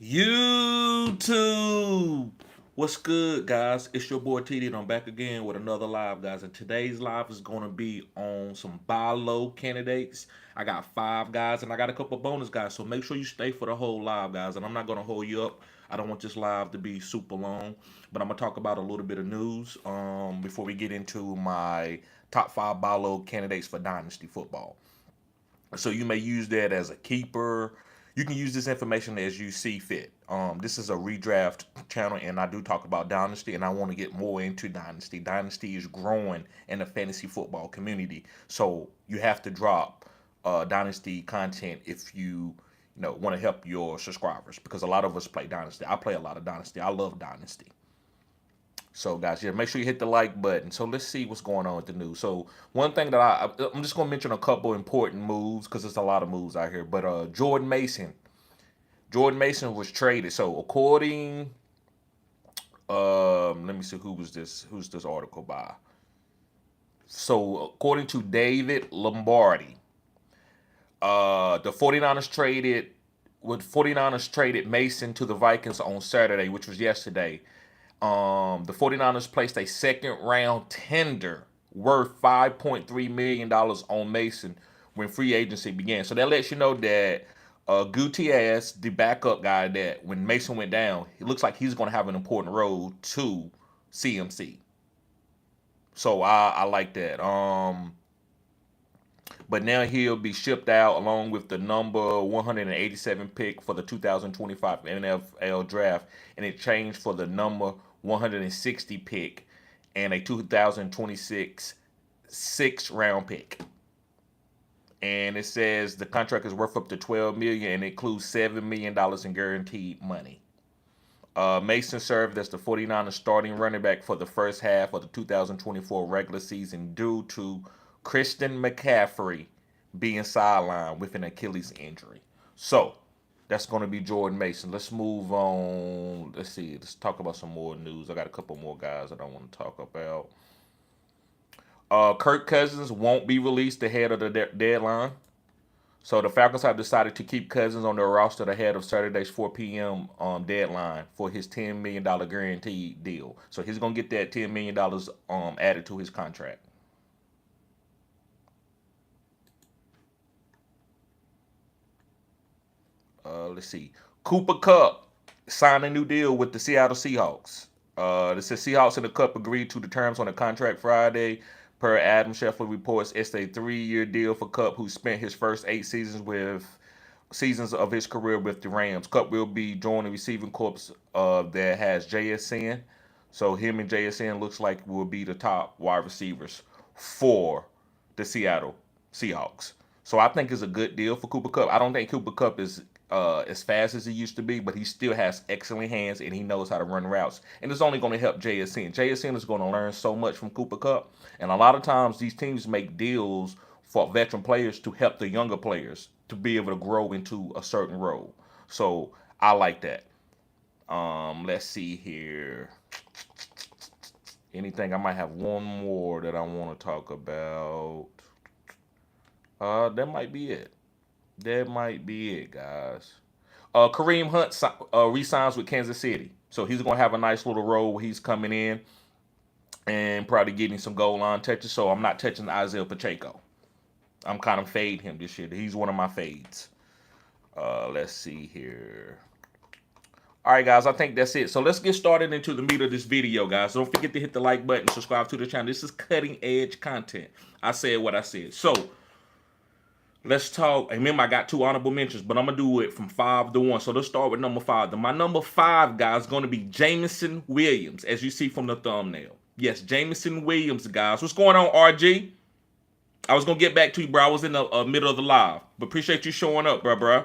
YouTube. What's good, guys? It's your boy TD, and I'm back again with another live, guys. And today's live is going to be on some buy low candidates. I got 5 guys, and I got a couple bonus guys. So make sure you stay for the whole live, guys. And I'm not going to hold you up. I don't want this live to be super long, but I'm gonna talk about a little bit of news before we get into my top 5 buy low candidates for Dynasty football. So you may use that as a keeper. You can use this information as you see fit. This is a redraft channel, and I do talk about Dynasty, and I want to get more into Dynasty. Dynasty is growing in the fantasy football community, so you have to drop Dynasty content if you want to help your subscribers, because a lot of us play Dynasty. I play a lot of Dynasty. I love Dynasty. So, guys, yeah, make sure you hit the like button. So, let's see what's going on with the news. So, one thing that I'm just going to mention a couple important moves because there's a lot of moves out here. But Jordan Mason was traded. So, according, let me see who's this article by. So, according to David Lombardi, the 49ers traded Mason to the Vikings on Saturday, which was yesterday. The 49ers placed a second round tender worth $5.3 million on Mason when free agency began. So that lets you know that Gutierrez, the backup guy, that when Mason went down, it looks like he's going to have an important role to CMC. So I like that. But now he'll be shipped out along with the number 187 pick for the 2025 NFL draft, and it changed for the number 160 pick and a 2026 sixth round pick. And it says the contract is worth up to $12 million and includes $7 million in guaranteed money. Mason served as the 49ers starting running back for the first half of the 2024 regular season due to Christian McCaffrey being sidelined with an Achilles injury. So that's going to be Jordan Mason. Let's move on. Let's see. Let's talk about some more news. I got a couple more guys that I want to talk about. Kirk Cousins won't be released ahead of the deadline. So the Falcons have decided to keep Cousins on their roster ahead of Saturday's 4 p.m. Deadline for his $10 million guaranteed deal. So he's gonna get that $10 million added to his contract. Let's see. Cooper Kupp signed a new deal with the Seattle Seahawks. It says Seahawks and the Cup agreed to the terms on the contract Friday. Per Adam Scheffler reports, it's a 3-year deal for Kupp, who spent his first 8 seasons of his career with the Rams. Kupp will be joining the receiving corps that has JSN. So him and JSN looks like will be the top wide receivers for the Seattle Seahawks. So I think it's a good deal for Cooper Kupp. I don't think Cooper Kupp is as fast as he used to be, but he still has excellent hands and he knows how to run routes. And it's only going to help JSN. JSN is going to learn so much from Cooper Kupp. And a lot of times these teams make deals for veteran players to help the younger players to be able to grow into a certain role. So I like that. Let's see here. Anything? I might have one more that I want to talk about. That might be it. That might be it, guys. Kareem Hunt re-signs with Kansas City, so he's gonna have a nice little role where he's coming in and probably getting some goal line touches. So I'm not touching Isaiah Pacheco. I'm kind of fading him this year. He's one of my fades. Let's see here. All right, guys, I think that's it. So let's get started into the meat of this video, guys. Don't forget to hit the like button, subscribe to the channel. This is cutting edge content. I said what I said. So let's talk. Remember, I got 2 honorable mentions, but I'm gonna do it from 5 to 1. So let's start with number 5. My number 5 guy is gonna be Jameson Williams, as you see from the thumbnail. Yes, Jameson Williams, guys. What's going on, RG? I was gonna get back to you, bro. I was in the middle of the live, but appreciate you showing up, bro.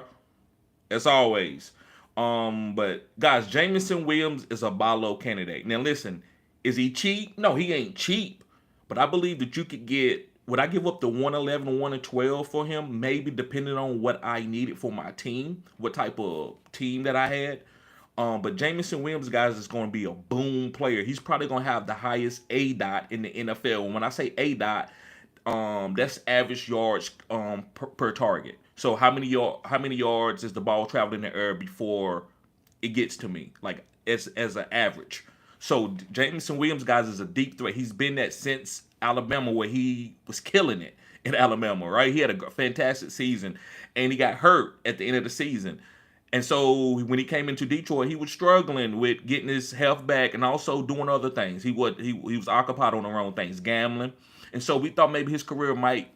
As always. But guys, Jameson Williams is a buy low candidate. Now listen, is he cheap? No, he ain't cheap. But I believe that you could get. Would I give up the 111, 112 for him? Maybe, depending on what I needed for my team, what type of team that I had. But Jameson Williams, guys, is going to be a boom player. He's probably going to have the highest A dot in the NFL. And when I say A dot, that's average yards per target. So how many yards is the ball traveling in the air before it gets to me, like as an average. So Jameson Williams, guys, is a deep threat. He's been that since Alabama, where he was killing it in Alabama, right? He had a fantastic season, and he got hurt at the end of the season. And so when he came into Detroit, he was struggling with getting his health back and also doing other things. He was occupied on the wrong things, gambling. And so we thought maybe his career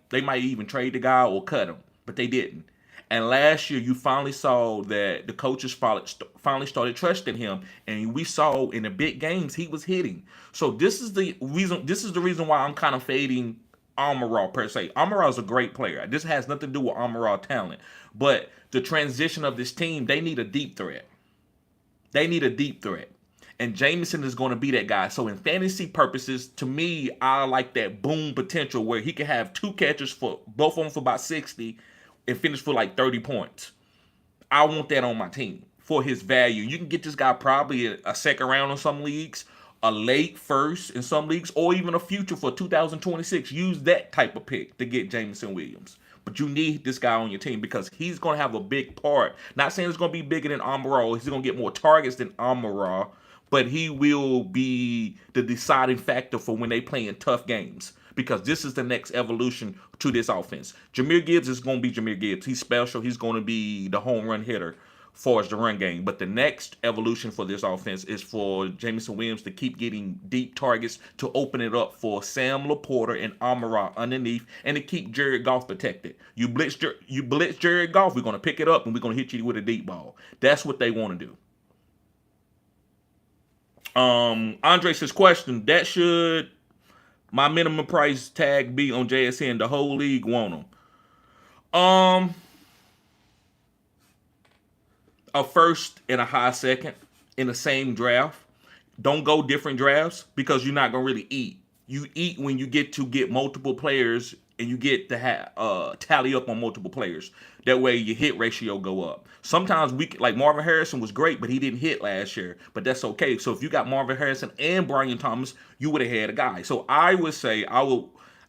they might even trade the guy or cut him, but they didn't. And last year, you finally saw that the coaches finally started trusting him, and we saw in the big games he was hitting. So this is the reason. This is the reason why I'm kind of fading Amon-Ra per se. Amon-Ra is a great player. This has nothing to do with Amon-Ra talent, but the transition of this team, they need a deep threat. They need a deep threat. And Jameson is going to be that guy. So in fantasy purposes, to me, I like that boom potential where he can have 2 catches for both of them for about 60 and finish for like 30 points. I want that on my team for his value. You can get this guy probably a second round in some leagues, a late first in some leagues, or even a future for 2026. Use that type of pick to get Jameson Williams. But you need this guy on your team because he's going to have a big part. Not saying it's going to be bigger than Amon-Ra. He's going to get more targets than Amon-Ra, but he will be the deciding factor for when they play in tough games, because this is the next evolution to this offense. Jahmyr Gibbs is going to be Jahmyr Gibbs. He's special. He's going to be the home run hitter far as the run game. But the next evolution for this offense is for Jameson Williams to keep getting deep targets to open it up for Sam Laporta and Amon-Ra underneath, and to keep Jared Goff protected. You blitz Jared Goff, we're going to pick it up and we're going to hit you with a deep ball. That's what they want to do. Andre says, question, that should my minimum price tag be on JSN? The whole league want them. A first and a high second in the same draft. Don't go different drafts because you're not gonna really eat. You eat when you get to get multiple players and you get to tally up on multiple players. That way your hit ratio go up. Sometimes like Marvin Harrison was great, but he didn't hit last year. But that's okay. So if you got Marvin Harrison and Brian Thomas, you would have had a guy. So I would say I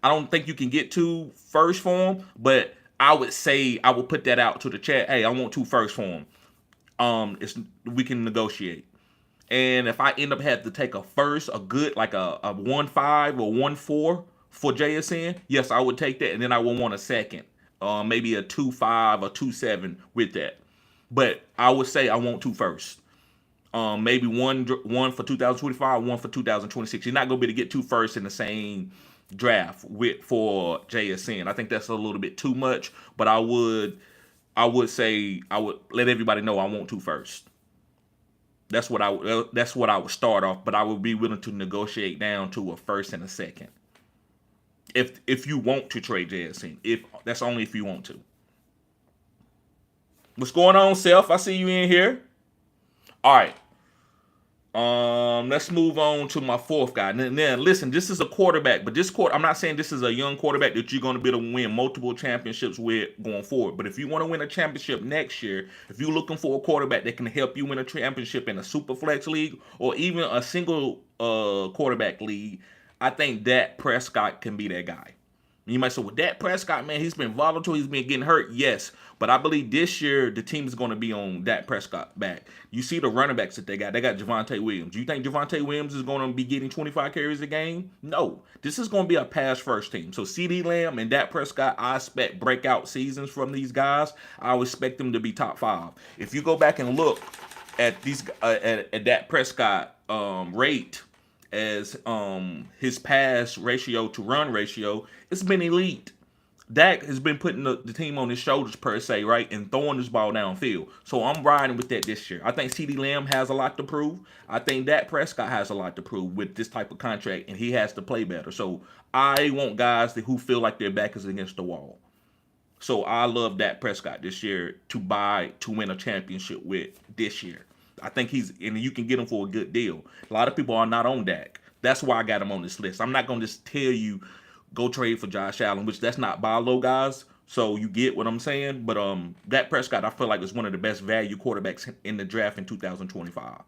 don't think you can get 2 first for him, but I would say I would put that out to the chat. Hey, I want 2 first for him. We can negotiate. And if I end up having to take a first, a good like a 1.5 or 1.4 for JSN, yes, I would take that, and then I would want a second, maybe a 2.5 or 2.7 with that. But I would say I want 2 first. Maybe one for 2025, one for 2026. You're not gonna be able to get 2 firsts in the same draft for JSN. I think that's a little bit too much, but I would say I would let everybody know I want 2 first. That's what I would start off, but I would be willing to negotiate down to a first and a second. If you want to trade JSN, if that's only if you want to. What's going on, Self? I see you in here. All right. Let's move on to my 4th guy. Now, listen, this is a quarterback, but I'm not saying this is a young quarterback that you're going to be able to win multiple championships with going forward. But if you want to win a championship next year, if you're looking for a quarterback that can help you win a championship in a super flex league or even a single quarterback league, I think Dak Prescott can be that guy. You might say, well, Dak Prescott, man, he's been volatile. He's been getting hurt. Yes. But I believe this year the team is going to be on Dak Prescott back. You see the running backs that they got. They got Javonte Williams. You think Javonte Williams is going to be getting 25 carries a game? No. This is going to be a pass-first team. So CeeDee Lamb and Dak Prescott, I expect breakout seasons from these guys. I would expect them to be top 5. If you go back and look at these at Dak Prescott rate as his pass ratio to run ratio, it's been elite. Dak has been putting the team on his shoulders per se, right, and throwing this ball downfield. So I'm riding with that this year. I think CeeDee Lamb has a lot to prove. I think Dak Prescott has a lot to prove with this type of contract, and he has to play better. So I want guys who feel like their back is against the wall. So I love Dak Prescott this year to win a championship with this year. I think and you can get him for a good deal. A lot of people are not on Dak. That's why I got him on this list. I'm not going to just tell you, go trade for Josh Allen, which that's not buy low, guys. So you get what I'm saying. But Dak Prescott, I feel like, is one of the best value quarterbacks in the draft in 2025.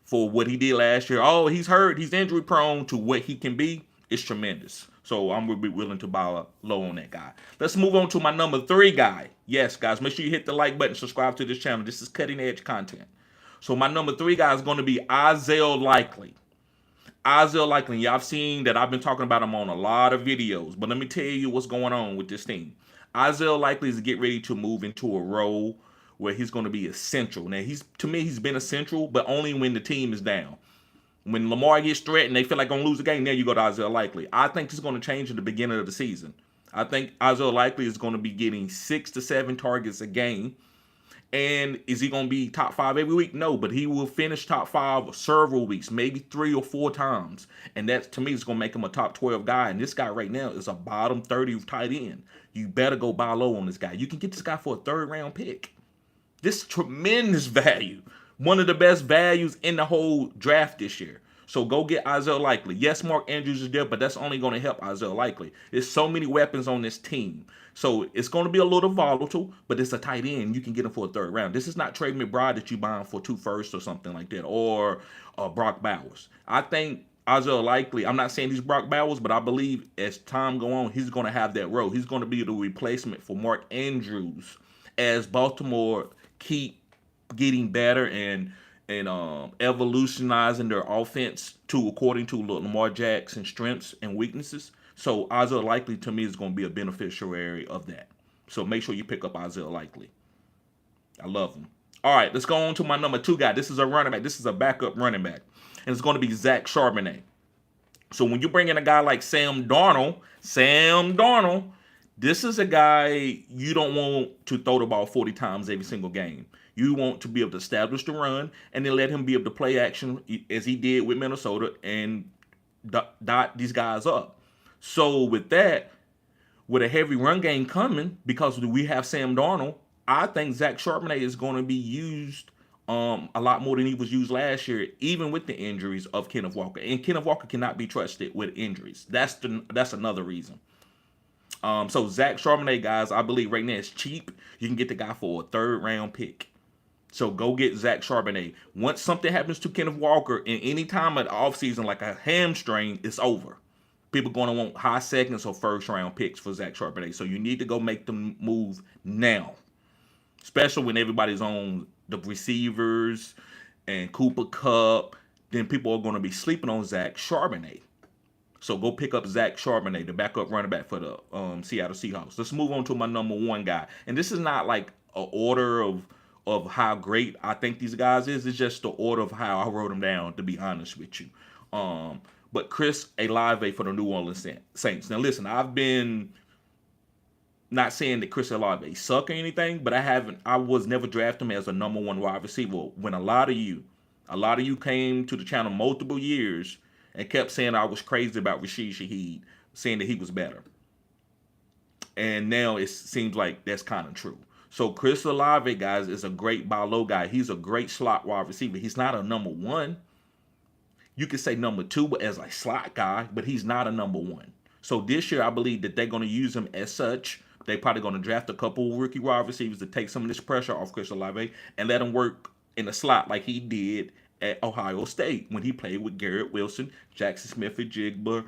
For what he did last year, he's hurt, he's injury prone, to what he can be, it's tremendous. So I'm going to be willing to buy low on that guy. Let's move on to my number 3 guy. Yes, guys, make sure you hit the like button, subscribe to this channel. This is cutting edge content. So my number 3 guy is going to be Isaiah Likely. Isaiah Likely, y'all have seen that I've been talking about him on a lot of videos, but let me tell you what's going on with this team. Isaiah Likely is to get ready to move into a role where he's going to be essential. Now, to me, he's been essential, but only when the team is down. When Lamar gets threatened, they feel like going to lose the game, there you go to Isaiah Likely. I think this is going to change in the beginning of the season. I think Isaiah Likely is going to be getting 6 to 7 targets a game. And is he going to be top 5 every week? No, but he will finish top 5 several weeks, maybe 3 or 4 times. And that, to me, is going to make him a top 12 guy. And this guy right now is a bottom 30 tight end. You better go buy low on this guy. You can get this guy for a 3rd round pick. This is tremendous value. One of the best values in the whole draft this year. So go get Isaiah Likely. Yes, Mark Andrews is there, but that's only going to help Isaiah Likely. There's so many weapons on this team. So it's going to be a little volatile, but it's a tight end. You can get him for a 3rd round. This is not Trey McBride that you buying for 2 firsts or something like that, or Brock Bowers. I think Isaiah Likely, I'm not saying he's Brock Bowers, but I believe as time go on, he's going to have that role. He's going to be the replacement for Mark Andrews as Baltimore keep getting better and evolutionizing their offense according to Lamar Jackson's strengths and weaknesses. So Isaiah Likely, to me, is going to be a beneficiary of that. So make sure you pick up Isaiah Likely. I love him. All right, let's go on to my number 2 guy. This is a running back. This is a backup running back. And it's going to be Zach Charbonnet. So when you bring in a guy like Sam Darnold, this is a guy you don't want to throw the ball 40 times every single game. You want to be able to establish the run and then let him be able to play action as he did with Minnesota and dot these guys up. So with that, with a heavy run game coming, because we have Sam Darnold, I think Zach Charbonnet is going to be used a lot more than he was used last year, even with the injuries of Kenneth Walker. And Kenneth Walker cannot be trusted with injuries. That's another reason. So Zach Charbonnet, guys, I believe right now is cheap. You can get the guy for a 3rd round pick. So go get Zach Charbonnet. Once something happens to Kenneth Walker in any time of the offseason, like a hamstring, it's over. People going to want high seconds or 1st round picks for Zach Charbonnet. So you need to go make them move now. Especially when everybody's on the receivers and Cooper Kupp. Then people are going to be sleeping on Zach Charbonnet. So go pick up Zach Charbonnet, the backup running back for the Seattle Seahawks. Let's move on to my number 1 guy. And this is not like an order of how great I think these guys is. It's just the order of how I wrote them down, to be honest with you. But Chris Olave for the New Orleans Saints. Now listen, I've been not saying that Chris Olave suck or anything, but I was never drafting him as a number 1 wide receiver. When a lot of you came to the channel multiple years and kept saying I was crazy about Rashid Shaheed, saying that he was better. And now it seems like that's kind of true. So Chris Olave, guys, is a great buy low guy. He's a great slot wide receiver. He's not a number 1. You could say number 2 as a slot guy, but he's not a number 1. So this year, I believe that they're going to use him as such. They're probably going to draft a couple rookie wide receivers to take some of this pressure off Chris Olave and let him work in the slot like he did at Ohio State when he played with Garrett Wilson, Jackson Smith-Njigba,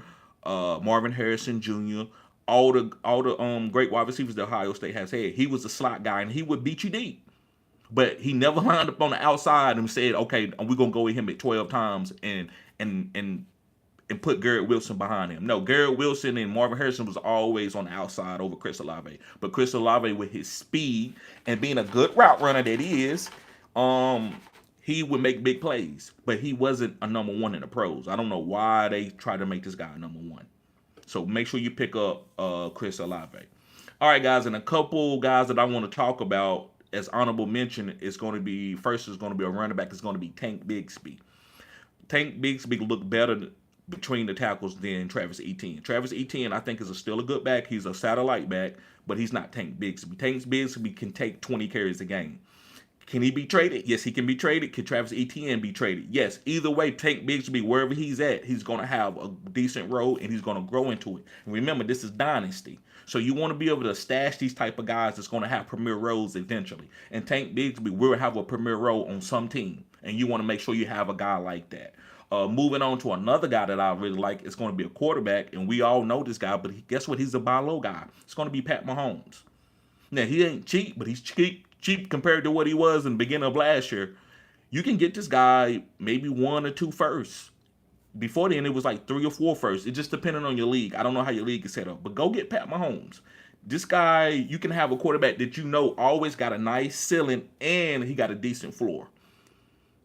Marvin Harrison Jr., all the great wide receivers that Ohio State has had. He was a slot guy, and he would beat you deep. But he never lined up on the outside and said, okay, we're going to go with him at 12 times and put Garrett Wilson behind him. No, Garrett Wilson and Marvin Harrison was always on the outside over Chris Olave. But Chris Olave, with his speed and being a good route runner that he is, he would make big plays. But he wasn't a number 1 in the pros. I don't know why they tried to make this guy a number 1. So make sure you pick up Chris Olave. All right, guys, and a couple guys that I want to talk about as honorable mention is going to be, first is going to be a running back. It's going to be Tank Bigsby. Tank Bigsby looked better between the tackles than Travis Etienne. Travis Etienne, I think, is still a good back. He's a satellite back, but he's not Tank Bigsby. Tank Bigsby can take 20 carries a game. Can he be traded? Yes, he can be traded. Can Travis Etienne be traded? Yes. Either way, Tank Bigsby, wherever he's at, he's going to have a decent role and he's going to grow into it. And remember, this is Dynasty. So you want to be able to stash these type of guys that's going to have premier roles eventually. And Tank Bigsby will have a premier role on some team. And you want to make sure you have a guy like that. Moving on to another guy that I really like, it's going to be a quarterback, and we all know this guy, but guess what? He's a buy low guy. It's going to be Pat Mahomes. Now, he ain't cheap, but he's cheap compared to what he was in the beginning of last year. You can get this guy maybe 1 or 2 firsts. Before then, it was like 3 or 4 firsts. It just depended on your league. I don't know how your league is set up, but go get Pat Mahomes. This guy, you can have a quarterback that you know always got a nice ceiling and he got a decent floor.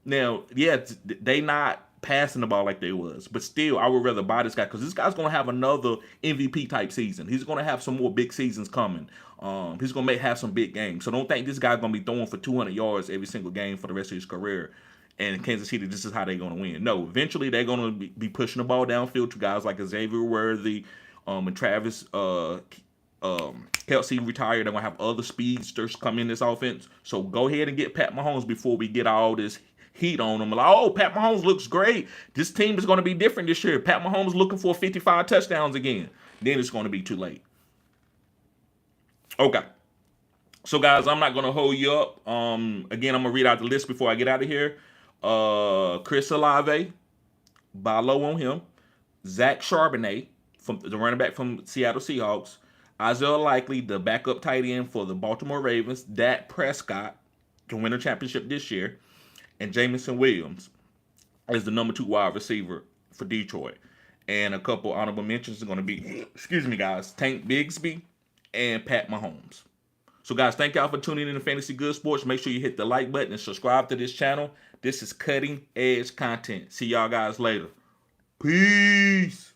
Now, yeah, they not passing the ball like they was, but still, I would rather buy this guy because this guy's going to have another MVP type season. He's going to have some more big seasons coming. He's going to have some big games. So don't think this guy's going to be throwing for 200 yards every single game for the rest of his career. And Kansas City, this is how they're going to win. No, eventually they're going to be pushing the ball downfield to guys like Xavier Worthy and Travis Kelce retired. They're going to have other speedsters come in this offense. So go ahead and get Pat Mahomes before we get all this heat on them. Like, oh, Pat Mahomes looks great. This team is going to be different this year. Pat Mahomes looking for 55 touchdowns again. Then it's going to be too late. Okay. So, guys, I'm not going to hold you up. Again, I'm going to read out the list before I get out of here. Chris Olave, buy low on him. Zach Charbonnet, from the running back from Seattle Seahawks. Isaiah Likely, the backup tight end for the Baltimore Ravens. Dak Prescott to win a championship this year. And Jameson Williams as the number 2 wide receiver for Detroit. And a couple honorable mentions are going to be, excuse me, guys, Tank Bigsby and Pat Mahomes. So, guys, thank y'all for tuning in to Fantasy Good Sports. Make sure you hit the like button and subscribe to this channel. This is cutting edge content. See y'all guys later. Peace.